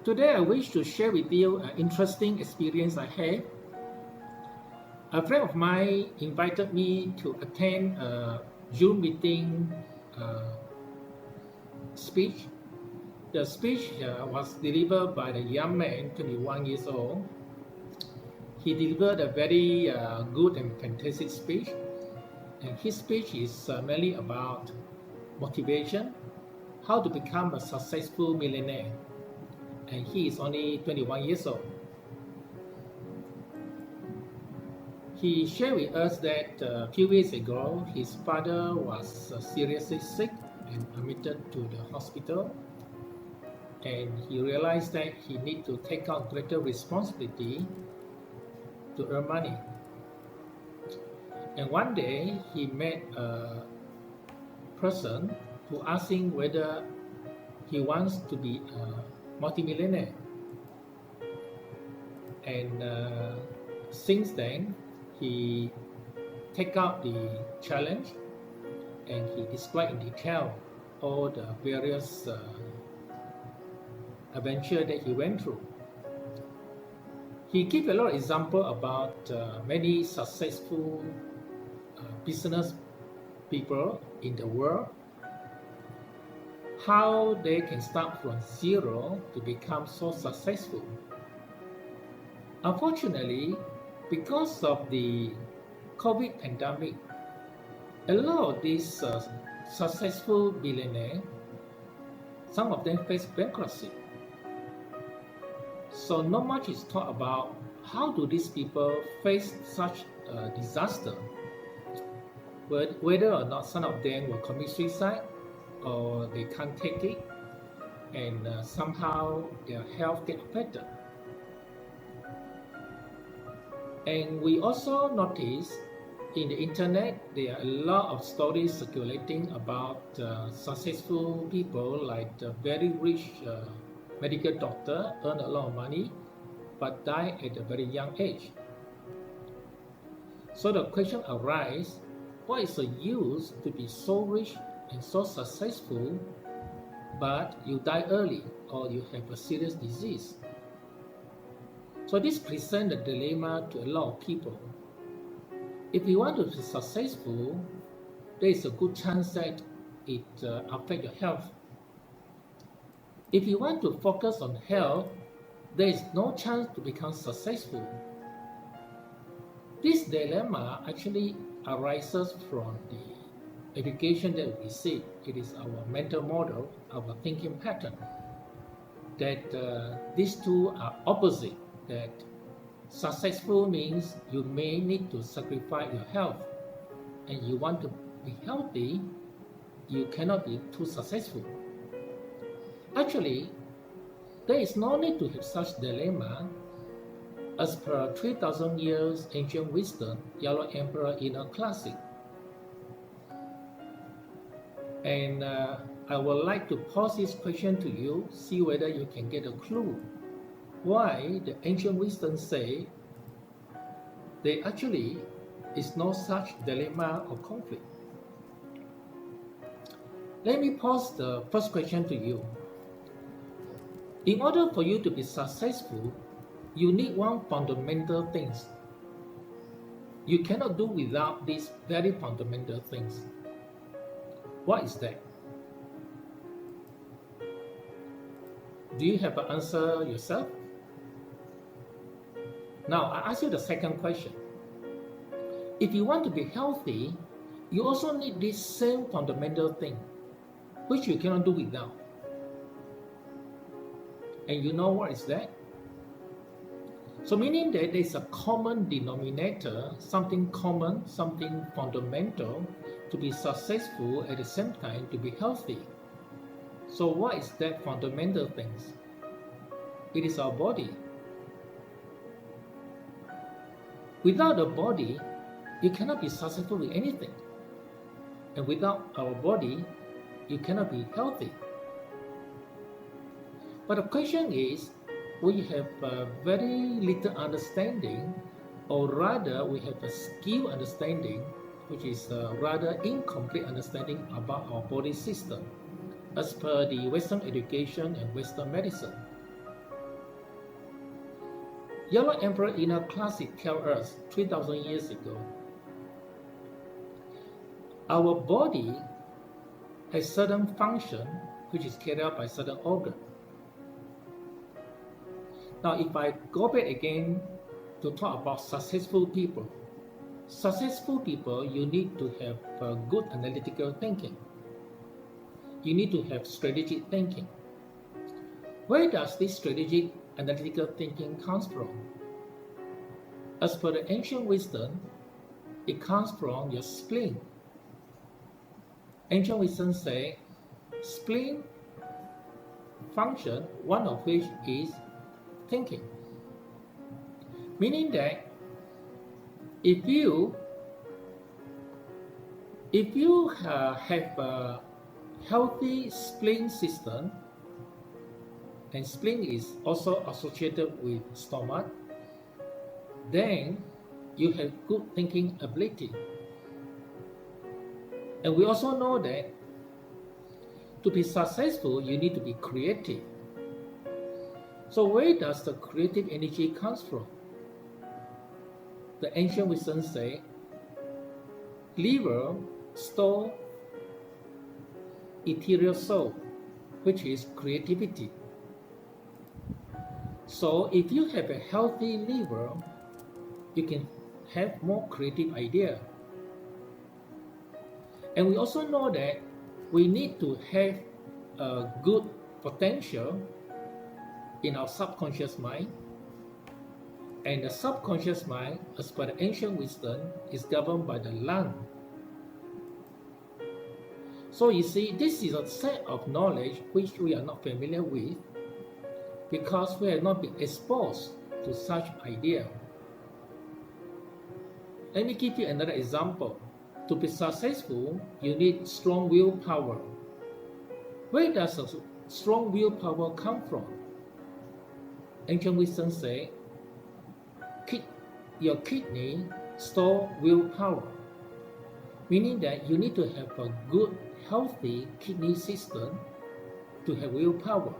Today I wish to share with you an interesting experience I had. A friend of mine invited me to attend a Zoom meeting speech. The speech was delivered by the young man, 21 years old. He delivered a very good and fantastic speech. And his speech is mainly about motivation, how to become a successful millionaire. And he is only 21 years old. He shared with us that a few weeks ago, his father was seriously sick and admitted to the hospital. And he realized that he needed to take on greater responsibility to earn money. And one day, he met a person who asked him whether he wants to be a multimillionaire. And since then, he take out the challenge and he described in detail all the various adventures that he went through. He gave a lot of examples about many successful business people in the world, how they can start from zero to become so successful. Unfortunately, because of the COVID pandemic, a lot of these successful billionaires, some of them face bankruptcy. So not much is taught about how do these people face such a disaster, whether or not some of them will commit suicide or they can't take it and somehow their health get affected. And we also notice in the internet there are a lot of stories circulating about successful people like the very rich medical doctor earn a lot of money but die at a very young age. So the question arises, what is the use to be so rich and so successful but you die early or you have a serious disease? So this presents a dilemma to a lot of people. If you want to be successful, there is a good chance that it affects your health. If you want to focus on health, there is no chance to become successful. This dilemma actually arises from the education that we receive. It is our mental model, our thinking pattern, that these two are opposite. That successful means you may need to sacrifice your health, and you want to be healthy, you cannot be too successful. Actually, there is no need to have such dilemma. As per 3,000 years ancient wisdom, Yellow Emperor in a classic. And I would like to pose this question to you, see whether you can get a clue why the ancient wisdom say there actually is no such dilemma or conflict. Let me pose the first question to you. In order for you to be successful, you need one fundamental things. You cannot do without these very fundamental things. What is that? Do you have an answer yourself? Now, I ask you the second question. If you want to be healthy, you also need this same fundamental thing, which you cannot do without. And you know what is that? So meaning that there is a common denominator, something common, something fundamental to be successful at the same time to be healthy. So what is that fundamental things? It is our body. Without the body, you cannot be successful with anything. And without our body, you cannot be healthy. But the question is, we have a very little understanding, or rather we have a skewed understanding, which is a rather incomplete understanding about our body system, as per the Western education and Western medicine. Yellow Emperor Inner Classic tells us 3,000 years ago, our body has certain function which is carried out by certain organ. Now, if I go back again to talk about successful people, you need to have good analytical thinking. You need to have strategic thinking. Where does this strategic analytical thinking comes from? As per the ancient wisdom, it comes from your spleen. Ancient wisdom say spleen function, one of which is thinking. Meaning that if you have a healthy spleen system, and spleen is also associated with stomach, then you have good thinking ability. And we also know that to be successful, you need to be creative. So where does the creative energy comes from? The ancient wisdom say, liver store ethereal soul, which is creativity. So if you have a healthy liver, you can have more creative idea. And we also know that we need to have a good potential in our subconscious mind. And the subconscious mind, as per the ancient wisdom, is governed by the lung. So you see, this is a set of knowledge which we are not familiar with because we have not been exposed to such idea. Let me give you another example. To be successful, you need strong willpower. Where does a strong willpower come from? Ancient wisdom say, your kidney store willpower, meaning that you need to have a good, healthy kidney system to have willpower.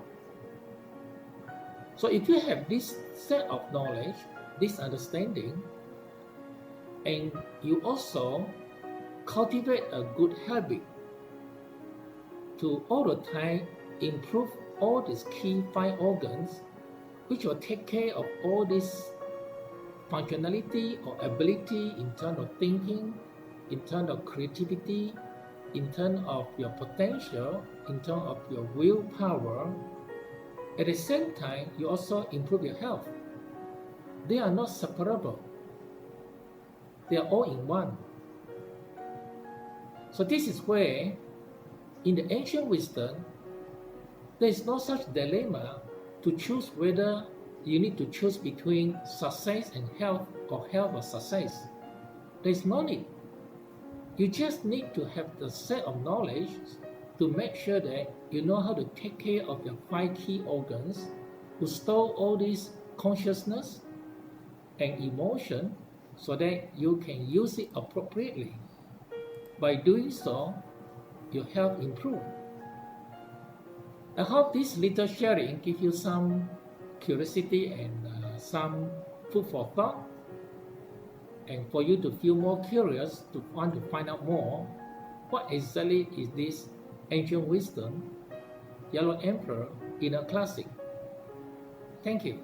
So if you have this set of knowledge, this understanding, and you also cultivate a good habit to all the time improve all these key 5 organs, which will take care of all this functionality or ability in terms of thinking, in terms of creativity, in terms of your potential, in terms of your willpower. At the same time, you also improve your health. They are not separable. They are all in one. So this is where, in the ancient wisdom, there is no such dilemma to choose whether you need to choose between success and health or health or success. There is no need. You just need to have the set of knowledge to make sure that you know how to take care of your 5 key organs, to store all this consciousness and emotion so that you can use it appropriately. By doing so, your health improves. I hope this little sharing gives you some curiosity and some food for thought, and for you to feel more curious, to want to find out more, what exactly is this ancient wisdom, Yellow Emperor Inner Classic. Thank you.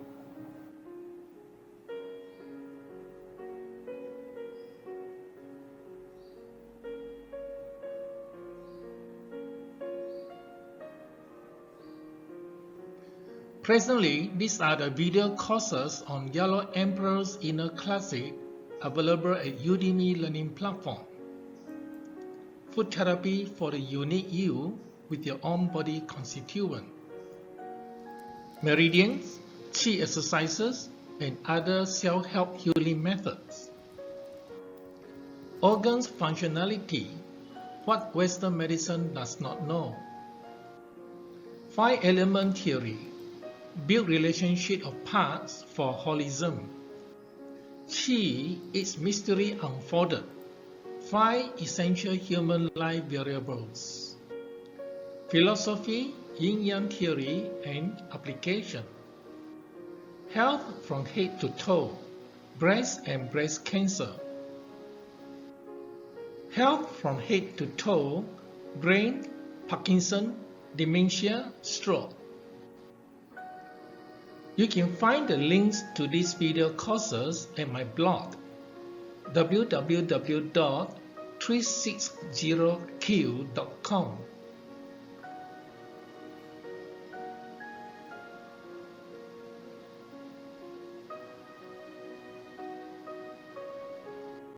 Presently, these are the video courses on Yellow Emperor's Inner Classic available at Udemy learning platform. Food therapy for the unique you with your own body constituent. Meridians, chi exercises, and other self-help healing methods. Organs functionality, what Western medicine does not know. 5-element theory, build relationship of parts for holism. Qi, its mystery unfolded. 5 essential human life variables. Philosophy, yin-yang theory and application. Health from head to toe, breast and breast cancer. Health from head to toe, brain, Parkinson, dementia, stroke. You can find the links to these video courses at my blog www.360q.com.